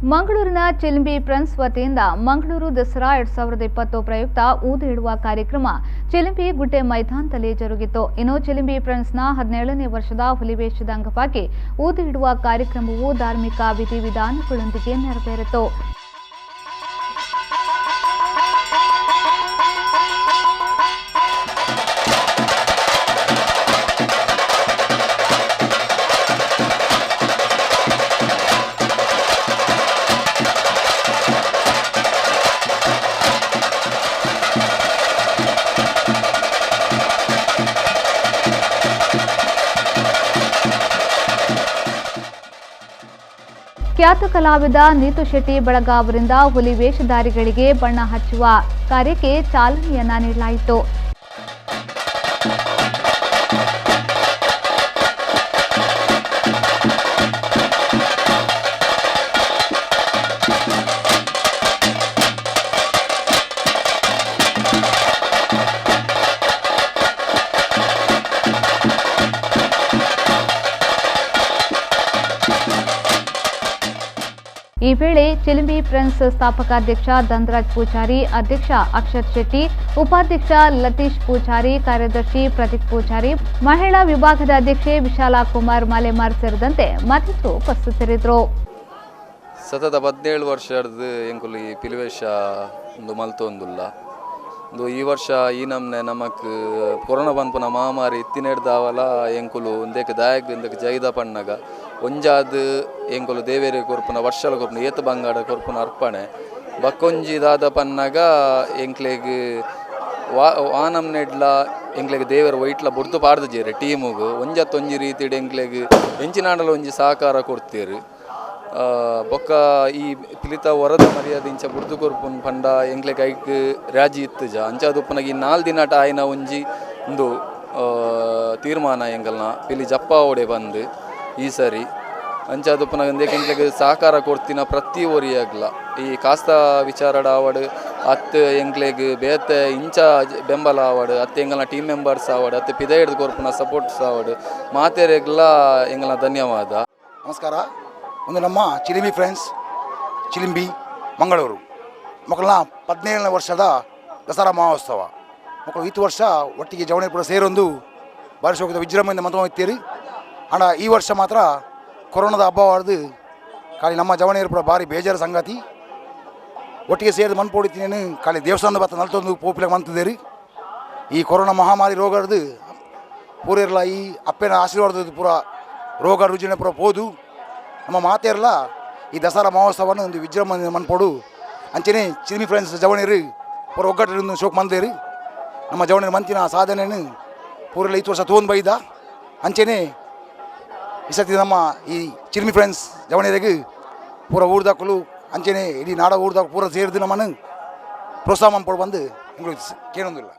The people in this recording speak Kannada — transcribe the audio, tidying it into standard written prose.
ಮಂಗಳೂರಿನ ಚಿಲಿಂಬಿ ಫ್ರೆಂಡ್ಸ್ ವತಿಯಿಂದ ಮಂಗಳೂರು ದಸರಾ 2020 ಪ್ರಯುಕ್ತ ಊದು ಇಡುವ ಕಾರ್ಯಕ್ರಮ ಚಿಲಿಂಬಿ ಗುಡ್ಡೆ ಮೈದಾನದಲ್ಲಿ ಜರುಗಿತು. ಇನ್ನು ಚಿಲಿಂಬಿ ಫ್ರೆಂಡ್ಸ್ನ 17ನೇ ವರ್ಷದ ಹುಲಿವೇಷದ ಅಂಗವಾಗಿ ಊದು ಇಡುವ ಕಾರ್ಯಕ್ರಮವು ಧಾರ್ಮಿಕ ವಿಧಿವಿಧಾನಗಳೊಂದಿಗೆ ನೆರವೇರಿತು. ಖ್ಯಾತ ಕಲಾವಿದ ನೀತು ಶೆಟ್ಟಿ ಬಳಗ ಅವರಿಂದ ಹುಲಿ ವೇಷಧಾರಿಗಳಿಗೆ ಬಣ್ಣ ಹಚ್ಚುವ ಕಾರ್ಯಕ್ಕೆ ಚಾಲನೆಯನ್ನ ನೀಡಲಾಯಿತು. ಈ ವೇಳೆ ಚಿಲಿಂಬಿ ಫ್ರೆಂಡ್ಸ್ ಸ್ಥಾಪಕಾಧ್ಯಕ್ಷ ಧನರಾಜ್ ಪೂಜಾರಿ, ಅಧ್ಯಕ್ಷ ಅಕ್ಷರ್ ಶೆಟ್ಟಿ, ಉಪಾಧ್ಯಕ್ಷ ಲತೀಶ್ ಪೂಜಾರಿ, ಕಾರ್ಯದರ್ಶಿ ಪ್ರದೀಪ್ ಪೂಜಾರಿ, ಮಹಿಳಾ ವಿಭಾಗದ ಅಧ್ಯಕ್ಷೆ ವಿಶಾಲಾ ಕುಮಾರ್ ಮಾಲೆಮಾರ್ ಸೇರಿದಂತೆ ಮತ್ತಿತರರು ಉಪಸ್ಥಿತರಿದ್ದರು. ಸತತ 17 ವರ್ಷದ ಎಂಕುಲು ಈ ಪಿಲಿವೇಶ ಒಂದು ಮಲ್ತೊಂದುಲ್ಲ ಈ ವರ್ಷ ಈ ನಮ್ನೆ ನಮಕ್ ಕೊರೋನಾ ಬಂಪುನ ಮಹಾಮಾರಿ ಇತ್ತಿನೆಡ್ದಾವಲ ಎಂಕುಲು ಒಂದೇಕ ದಾಯಕ ಇಂದಕ್ಕೆ ಜೈದ ಪಣ್ಣಗ ಒಂಜಾದ ಎಂಕುಲು ದೇವೇರಿ ಕೊರ್ಪುನ ವರ್ಷಲ ಕೊರ್ಪುನ ಏತ ಬಂಗಾಡ ಕೊರ್ಪುನ ಅರ್ಪಣೆ ಬಕ್ಕೊಂಜಿ ದಾದ ಪನ್ನಗ ಎಂಕ್ಲೆಗ್ ವಾನಮ್ನೆಡ್ಲ ಎಂಕ್ಲೆಗ್ ದೇವರ ವೈಟ್ಲ ಬುಡ್ದು ಪಾಡ್ದು ಜೇರಿ ಟೀಮುಗು ಒಂಜತ್ತೊಂಜಿ ರೀತಿಡ್ ಎಂಕ್ಲೆಗ್ ಎಂಚಿನಾಡಲ ಒಂಜಿ ಸಹಕಾರ ಕೊಡ್ತೀರಿ. ಬೊಕ್ಕ ಈ ಪಿಲಿತ ವರದ ಮರ್ಯಾದಿಂಚ ಬುಡ್ದು ಕೊರ್ಪುನ್ ಪಂಡ ಎಂಕ್ಲೆ ಕೈಕ್ ರಾಜಿ ಇತ್ತುಜ ಅಂಚಾದುಪ್ಪನಾಗ ಈ 4 ದಿನಟ ಆಯ್ನ ಒಂಜಿ ಒಂದು ತೀರ್ಮಾನ ಎಂಗಲ್ನ ಪಿಲಿ ಜಪ್ಪ ಓಡೆ ಬಂದು ಈ ಸರಿ ಅಂಚಾದುಪ್ಪನಾಗ ಎಂಕ್ಲೆಗ್ ಸಹಕಾರ ಕೊಡ್ತಿನ ಪ್ರತಿ ಒರಿಯಾಗ್ಲ ಈ ಕಾಸ್ತ ವಿಚಾರಡ ಆವಡ್ ಅತ್ತು ಎಂಕ್ಲೆಗ್ ಬೇತೆ ಇಂಚ ಬೆಂಬಲ ಆವಡ್ ಅತ್ತೆ ಎಂಗಲ್ನ ಟೀಮ್ ಮೆಂಬರ್ಸ್ ಆವಡ್ ಅತ್ತೆ ಪಿದ ಹಿಡ್ದು ಕೊರ್ಪುನ ಸಪೋರ್ಟ್ಸ್ ಆವಡ್ ಮಾತೆರೆಗ್ಲ ಎಂಗಲ್ನ ಧನ್ಯವಾದ. ನಮಸ್ಕಾರ. ಒಂದು ನಮ್ಮ ಚಿಲಿಂಬಿ ಫ್ರೆಂಡ್ಸ್ ಚಿಲಿಂಬಿ ಮಂಗಳೂರು ಮಕ್ಕಳನ್ನ 17ನೇ ವರ್ಷದ ದಸರಾ ಮಹೋತ್ಸವ ಮಕ್ಕಳು ಈ ವರ್ಷ ಒಟ್ಟಿಗೆ ಜವಣಿಪುರ ಸೇರೊಂದು ಬಾರಿಸಿ ಹೋಗಿದ ವಿಜೃಂಭಣೆಯಿಂದ ಮಂತ್ರಿ ಅಣ್ಣ ಈ ವರ್ಷ ಮಾತ್ರ ಕೊರೋನಾದ ಹಬ್ಬವಾಡ್ದು ಖಾಲಿ ನಮ್ಮ ಜವಣಿಯರ್ಪುರ ಭಾರಿ ಬೇಜಾರು ಸಂಗತಿ ಒಟ್ಟಿಗೆ ಸೇರಿದು ಮನ್ಪೋಡಿತೀನಿ ಖಾಲಿ ದೇವಸ್ಥಾನದ ಬತ್ತ ನಲ್ತೊಂದು ಪೋಪಿಲಾಗ ಮಂತಿದ್ದೇರಿ ಈ ಕೊರೋನಾ ಮಹಾಮಾರಿ ರೋಗದ್ದು ಪೂರ ಇರಲ್ಲ ಈ ಅಪ್ಪನ ಆಶೀರ್ವಾದದ ಪೂರ ರೋಗ ರುಜಿನ ಪೂರ ಹೋದು ನಮ್ಮ ಮಾತೆಯರಲ್ಲ ಈ ದಸರಾ ಮಹೋತ್ಸವವನ್ನು ಒಂದು ವಿಜೃಂಭಣೆ ಮನ್ಪೋಡು ಅಂಚೆನೆ ಚಿಲಿಂಬಿ ಫ್ರೆಂಡ್ಸ್ ಜವಣಿಯರು ಪೂರ ಒಗ್ಗಟ್ಟಿನ ಶೋಕ್ ಮಂದೇರಿ ನಮ್ಮ ಜವಣಿಯರ ಮಂತಿನ ಸಾಧನೆಯನ್ನು ಪೂರೆಲ್ಲ ಈ ವರ್ಷ ತೊಗೊಂಡು ಬೈದ ಅಂಚೆನೆ ಈ ಸತಿ ನಮ್ಮ ಈ ಚಿಲಿಂಬಿ ಫ್ರೆಂಡ್ಸ್ ಜವಣಿಯರಿಗೆ ಪೂರ ಊರ್ದಾಕಲು ಅಂಚೆನೆ ಇಡೀ ನಾಡ ಊರ್ದಾಗ ಪೂರ ಸೇರಿದು ನಮ್ಮನ್ನು ಪ್ರೋತ್ಸಾಹ ಮಾಡ್ಕೊಂಡು ಬಂದು ಕೇಳೋದಿಲ್ಲ.